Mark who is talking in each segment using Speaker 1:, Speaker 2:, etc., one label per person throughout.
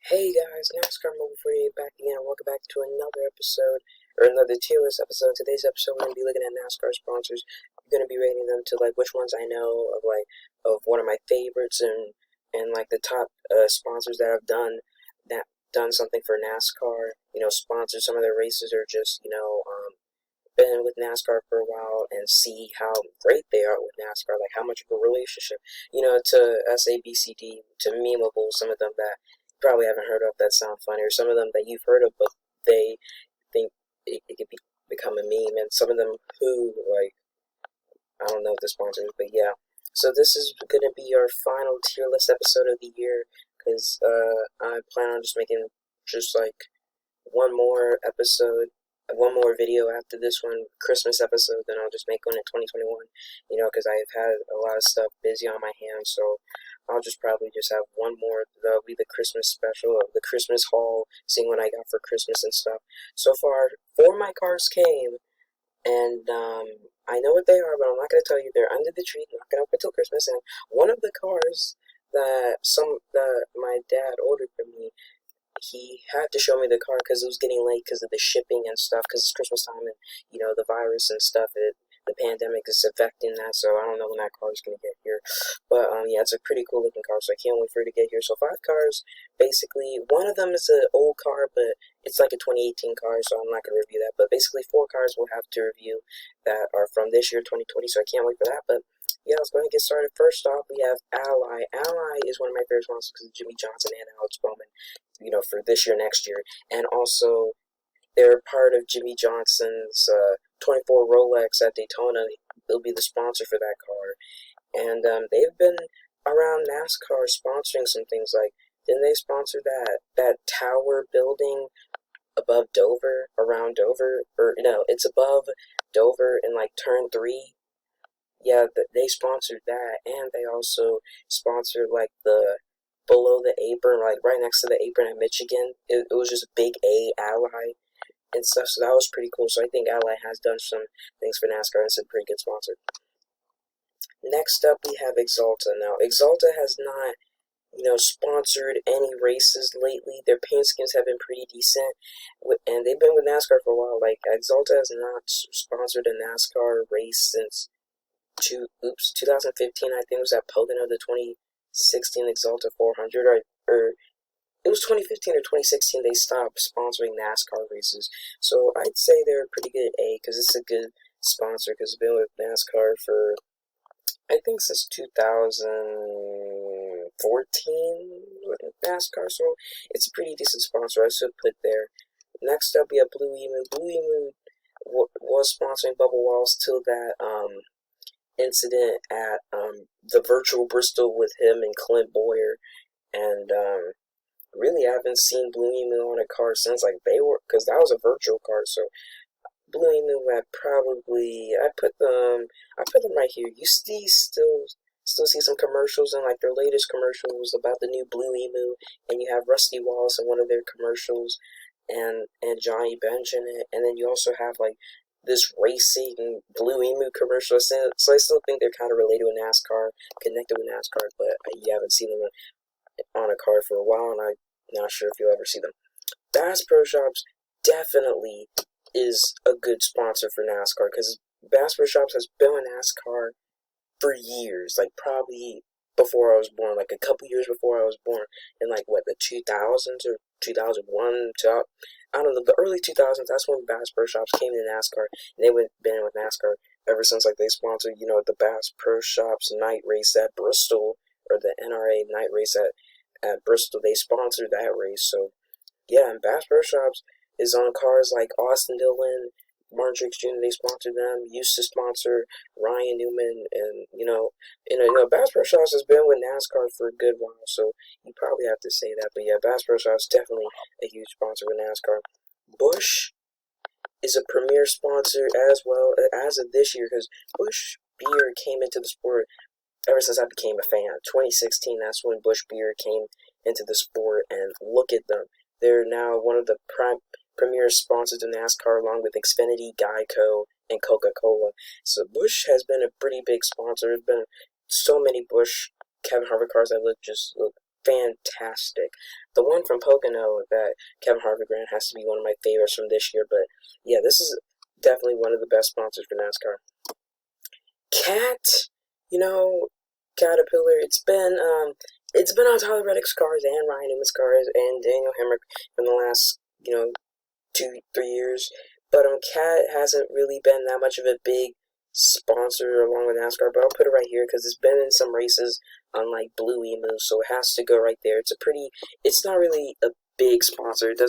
Speaker 1: Hey guys, NASCAR Mobile 48 back again. Welcome back to another episode, or another tier list episode. Today's episode, we're going to be looking at NASCAR sponsors. I'm going to be rating them to, like, which ones I know of one of my favorites, and like, the top sponsors that have done something for NASCAR, sponsored some of their races, or just, been with NASCAR for a while, and see how great they are with NASCAR, like how much of a relationship, to SABCD, to memeable, some of them that you probably haven't heard of that sound funny, or some of them that you've heard of, but they think it could become a meme, and some of them who, like, I don't know what the sponsor is, but yeah. So this is going to be our final tier list episode of the year, because I plan on just making just like one more episode, one more video after this one, Christmas episode, then I'll just make one in 2021, because I've had a lot of stuff busy on my hands, so I'll just probably just have one more. That'll be the Christmas special, of the Christmas haul, seeing what I got for Christmas and stuff. So far, 4 of my cars came, and I know what they are, but I'm not going to tell you. They're under the tree, not going to open until Christmas, and one of the cars that my dad ordered for me, he had to show me the car because it was getting late because of the shipping and stuff, because it's Christmas time, and the virus and stuff, the pandemic is affecting that, so I don't know when that car is going to get here. But yeah, it's a pretty cool looking car, so I can't wait for it to get here. So 5 cars, basically. One of them is an old car, but it's like a 2018 car, so I'm not going to review that. But basically 4 cars we'll have to review that are from this year, 2020, so I can't wait for that. But yeah, let's go ahead and get started. First off, we have Ally. Ally is one of my favorite sponsors because of Jimmy Johnson and Alex Bowman, for this year, next year. And also, they're part of Jimmy Johnson's 24 Rolex at Daytona. They'll be the sponsor for that car. And they've been around NASCAR sponsoring some things. Like, didn't they sponsor that tower building above Dover, around Dover? Or, no, it's above Dover in, like, turn 3. Yeah, they sponsored that. And they also sponsored, like, the below the apron, like right next to the apron at Michigan. It was just a big A, Ally, and stuff, so that was pretty cool. So I think Ally has done some things for NASCAR, and it's a pretty good sponsor. Next up, we have Exalta. Now, Exalta has not, sponsored any races lately. Their paint schemes have been pretty decent, and they've been with NASCAR for a while. Like, Exalta has not sponsored a NASCAR race since 2015, I think, was at Pocono, the 2016 Exalta 400, or it was 2015 or 2016 they stopped sponsoring NASCAR races. So I'd say they're a pretty good A, because it's a good sponsor, because it's been with NASCAR for, I think, since 2014 with NASCAR, so it's a pretty decent sponsor. I should put there. Next up, we have Blue Emu. Blue Emu was sponsoring Bubba Wallace till that incident at the virtual Bristol with him and Clint Boyer, and really I haven't seen Blue Emu on a car since, like, they were, because that was a virtual car. So Blue Emu, I put them right here. You still see some commercials, and like their latest commercial was about the new Blue Emu, and you have Rusty Wallace in one of their commercials, and Johnny Bench in it, and then you also have like this racing Blue Emu commercial. So I still think they're kind of related with NASCAR, connected with NASCAR, but you haven't seen them on a car for a while, and I'm not sure if you'll ever see them. Bass Pro Shops definitely is a good sponsor for NASCAR, because Bass Pro Shops has been with NASCAR for years, like probably before I was born, like a couple years before I was born, in like what, the 2000s or 2001 to, I don't know, the early 2000s. That's when Bass Pro Shops came to NASCAR, and they've been with NASCAR ever since. Like, they sponsored, the Bass Pro Shops night race at Bristol, or the NRA night race at Bristol. They sponsored that race. So yeah, and Bass Pro Shops is on cars like Austin Dillon, Martin Truex Jr. They sponsored them. Used to sponsor Ryan Newman, and Bass Pro Shops has been with NASCAR for a good while, so you probably have to say that. But yeah, Bass Pro Shops definitely a huge sponsor with NASCAR. Busch is a premier sponsor as well as of this year, because Busch Beer came into the sport ever since I became a fan. 2016, that's when Busch Beer came into the sport, and look at them. They're now one of the premier sponsors of NASCAR, along with Xfinity, Geico, and Coca-Cola. So Busch has been a pretty big sponsor. There's been so many Busch Kevin Harvick cars that look fantastic. The one from Pocono that Kevin Harvick ran has to be one of my favorites from this year, but yeah, this is definitely one of the best sponsors for NASCAR. Cat, you know, Caterpillar, it's been on Tyler Reddick's cars and Ryan Newman's cars and Daniel Hemrick in the last, 2, 3 years. But Cat hasn't really been that much of a big sponsor along with NASCAR. But I'll put it right here because it's been in some races on like Blue Emu, so it has to go right there. It's not really a big sponsor. It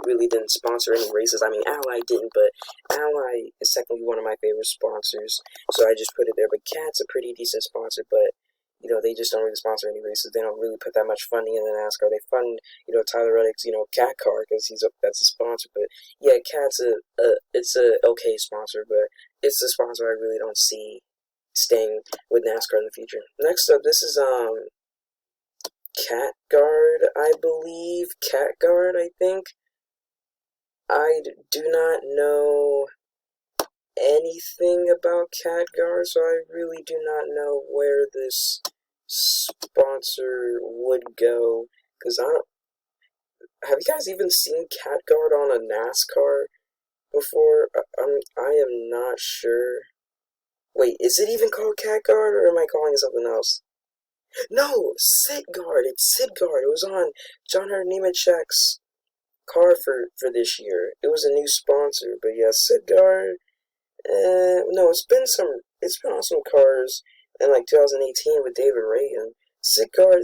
Speaker 1: really didn't sponsor any races. I mean, Ally didn't, but Ally is technically one of my favorite sponsors, so I just put it there. But Cat's a pretty decent sponsor, but they just don't really sponsor any races. They don't really put that much funding in the NASCAR. They fund, Tyler Reddick's, Cat car because that's a sponsor. But yeah, Cat's it's a okay sponsor, but it's a sponsor I really don't see staying with NASCAR in the future. Next up, this is Cat Guard, I believe. Cat Guard, I think. I do not know anything about Cat Guard, so I really do not know where this sponsor would go. Because have you guys even seen Cat Guard on a NASCAR before? I am not sure. Wait, is it even called Cat Guard, or am I calling it something else? No, Sit Guard. It's Sit Guard. It was on John Hurt Nemechek's car for this year. It was a new sponsor, but yeah, Sit Guard. No, it's been on some cars in like 2018 with David Ray and Sit Guard.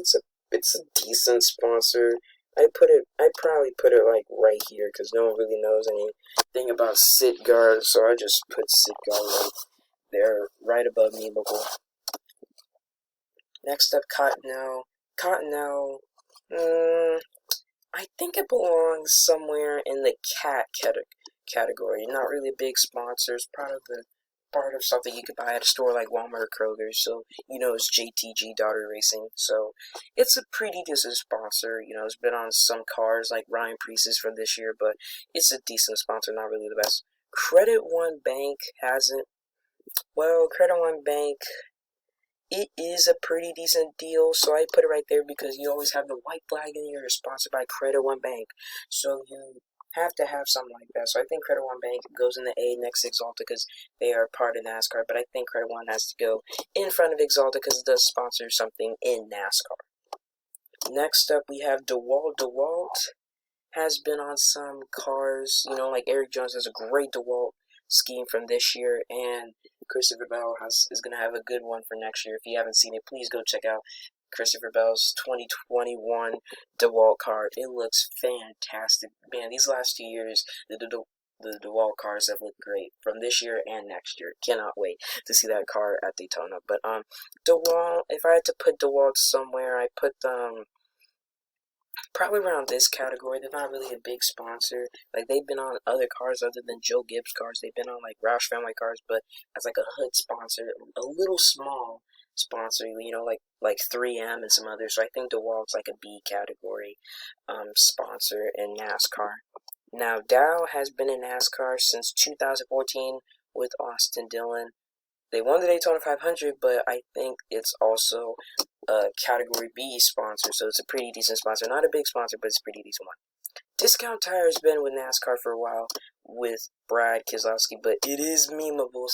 Speaker 1: It's a decent sponsor. I probably put it like right here because no one really knows anything about Sit Guard, so I just put Sit Guard right there, right above Memeable. Next up, Cottonelle. Cottonelle, I think it belongs somewhere in the cat category. Not really a big sponsor. It's part of something you could buy at a store like Walmart or Kroger. So, it's JTG Daughter Racing. So, it's a pretty decent sponsor. It's been on some cars like Ryan Priest's from this year, but it's a decent sponsor, not really the best. Credit One Bank hasn't. Well, Credit One Bank, it is a pretty decent deal, so I put it right there because you always have the white flag in here sponsored by Credit One Bank. So you have to have something like that. So I think Credit One Bank goes in the A next to Exalta because they are part of NASCAR, but I think Credit One has to go in front of Exalta because it does sponsor something in NASCAR. Next up, we have DeWalt. DeWalt has been on some cars, like Eric Jones has a great DeWalt scheme from this year, and Christopher Bell is going to have a good one for next year. If you haven't seen it, please go check out Christopher Bell's 2021 DeWalt car. It looks fantastic. Man, these last 2 years, the DeWalt cars have looked great from this year and next year. Cannot wait to see that car at Daytona. But DeWalt, if I had to put DeWalt somewhere, I put them probably around this category. They're not really a big sponsor. Like, they've been on other cars other than Joe Gibbs cars. They've been on like Roush Family cars, but as like a hood sponsor, a little small sponsor, like 3M and some others. So I think DeWalt's like a B category sponsor in NASCAR. Now, Dow has been in NASCAR since 2014 with Austin Dillon. They won the Daytona 500, but I think it's also a Category B sponsor, so it's a pretty decent sponsor. Not a big sponsor, but it's a pretty decent one. Discount Tire has been with NASCAR for a while with Brad Keselowski, but it is memeable.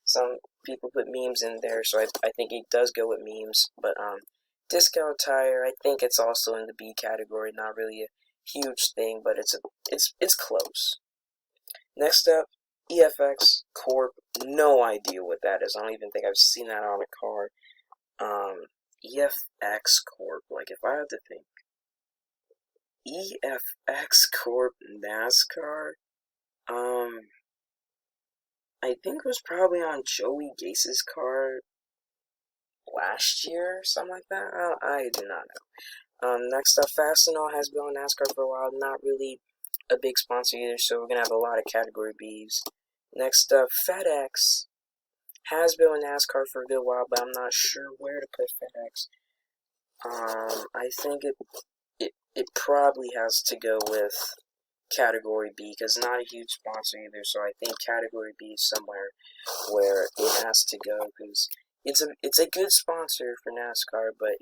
Speaker 1: Some people put memes in there, so I think it does go with memes. But Discount Tire, I think it's also in the B category. Not really a huge thing, but it's close. Next up, EFX Corp. No idea what that is. I don't even think I've seen that on a car. EFX Corp. Like, if I had to think, EFX Corp NASCAR. I think it was probably on Joey Gase's car last year, something like that. I do not know. Next up, Fastenal has been on NASCAR for a while. Not really a big sponsor either, so we're gonna have a lot of Category Bs. Next up, FedEx has been with NASCAR for a good while, but I'm not sure where to put FedEx. I think it probably has to go with Category B, because not a huge sponsor either, so I think Category B is somewhere where it has to go, because it's a good sponsor for NASCAR, but,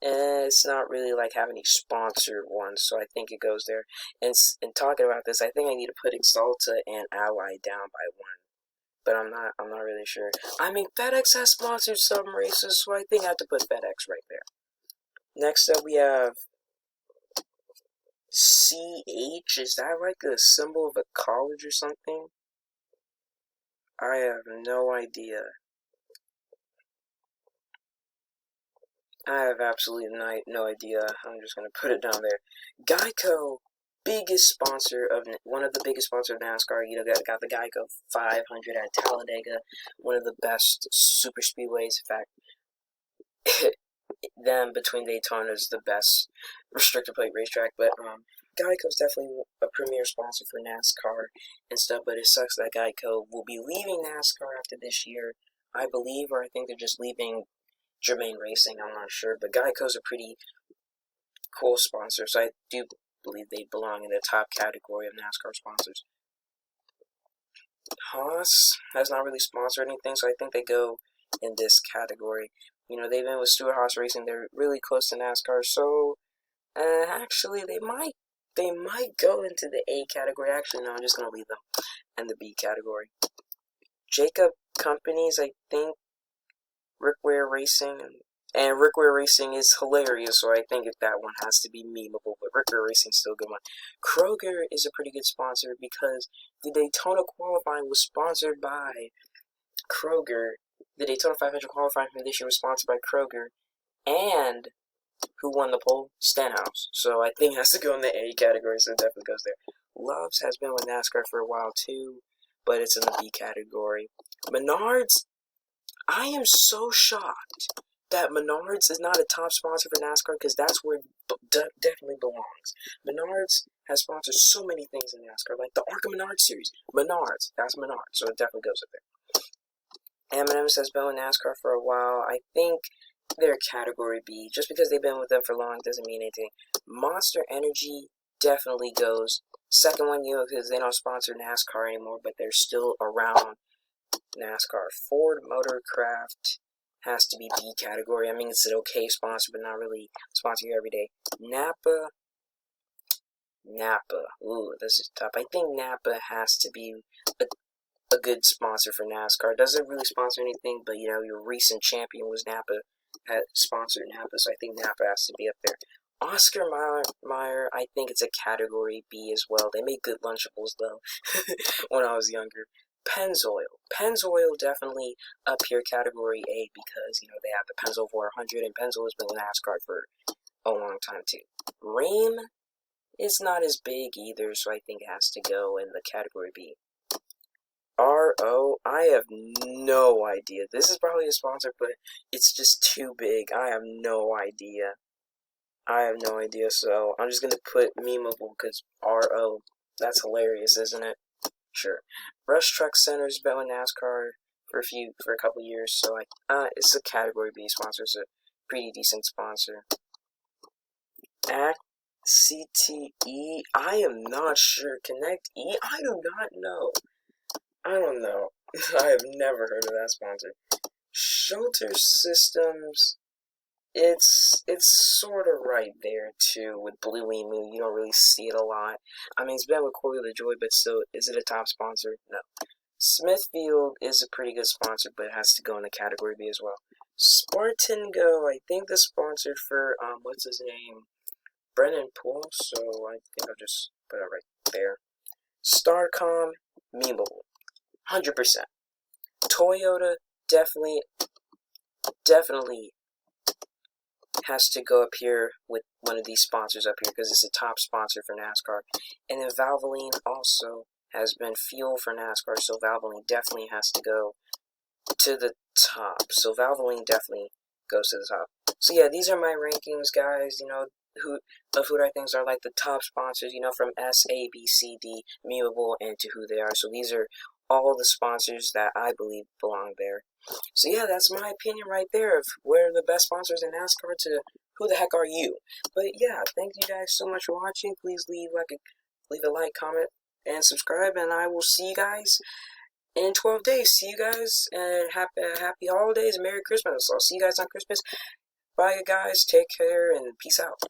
Speaker 1: And it's not really like have any sponsored ones, so I think it goes there. And talking about this, I think I need to put Exalta and Ally down by one, but I'm not really sure. I mean, FedEx has sponsored some races, so I think I have to put FedEx right there. Next up, we have CH. Is that like a symbol of a college or something? I have no idea. I have absolutely no idea. I'm just gonna put it down there. Geico, biggest sponsor of one of the biggest sponsors of NASCAR. You know, got the Geico 500 at Talladega, one of the best super speedways. In fact, them between Daytona is the best restrictor plate racetrack. But Geico's definitely a premier sponsor for NASCAR and stuff. But it sucks that Geico will be leaving NASCAR after this year, I believe, or I think they're just leaving Germain Racing, I'm not sure, but Geico's a pretty cool sponsor, so I do believe they belong in the top category of NASCAR sponsors. Haas has not really sponsored anything, so I think they go in this category. You know, they've been with Stewart Haas Racing, they're really close to NASCAR, so actually they might go into the A category. Actually, no, I'm just going to leave them in the B category. Jacob Companies, I think, Rickware Racing, and Rickware Racing is hilarious, so I think that one has to be memeable, but Rickware Racing's still a good one. Kroger is a pretty good sponsor because the Daytona qualifying was sponsored by Kroger. The Daytona 500 qualifying from this year was sponsored by Kroger, and who won the pole? Stenhouse. So I think it has to go in the A category, so it definitely goes there. Love's has been with NASCAR for a while too, but it's in the B category. Menards, I am so shocked that Menards is not a top sponsor for NASCAR because that's where it definitely belongs. Menards has sponsored so many things in NASCAR, like the Arca Menards series. Menards, that's Menards, so it definitely goes up there. M&M's has been with NASCAR for a while. I think they're category B. Just because they've been with them for long doesn't mean anything. Monster Energy definitely goes. Second one, you know, because they don't sponsor NASCAR anymore, but they're still around NASCAR. Ford Motorcraft has to be B category. I mean, it's an okay sponsor, but not really sponsor you every day. Napa. Ooh, this is tough. I think Napa has to be a good sponsor for NASCAR. It doesn't really sponsor anything, but you know, your recent champion was Napa, had sponsored Napa, so I think Napa has to be up there. Oscar Mayer, I think it's a category B as well. They make good Lunchables though when I was younger. Pennzoil definitely up here category A because, you know, they have the Pennzoil 400 and Pennzoil has been with NASCAR for a long time too. Rheem is not as big either, so I think it has to go in the category B. RO, I have no idea. This is probably a sponsor, but it's just too big. I have no idea. So I'm just gonna put memeable because RO, that's hilarious, isn't it? Sure. Rush Truck Center's been with NASCAR for a couple years, so it's a category B sponsor. It's a pretty decent sponsor. CTE, I am not sure. Connect E, I do not know. I don't know. I have never heard of that sponsor. Shelter Systems, it's sort of right there too with Blue Emu. You don't really see it a lot. I mean, it's been with Corey LaJoy, but still, is it a top sponsor? No. Smithfield is a pretty good sponsor, but it has to go in the category B as well. Spartan Go, I think the sponsored for what's his name, Brennan Poole. So I think I'll just put it right there. Starcom, memeable, 100%. Toyota definitely has to go up here with one of these sponsors up here because it's a top sponsor for NASCAR. And then Valvoline also has been fuel for NASCAR, so Valvoline definitely has to go to the top. So Valvoline definitely goes to the top. So yeah, these are my rankings, guys. You know, who I think are like the top sponsors, you know, from S, A, B, C, D, memeable, and to who they are. So these are all the sponsors that I believe belong there. So yeah, that's my opinion right there of where the best sponsors in NASCAR to who the heck are you. But yeah, thank you guys so much for watching. Please leave a like, comment, and subscribe, and I will see you guys in 12 days. See you guys, and happy holidays, Merry Christmas. I'll see you guys on Christmas. Bye, guys. Take care and peace out.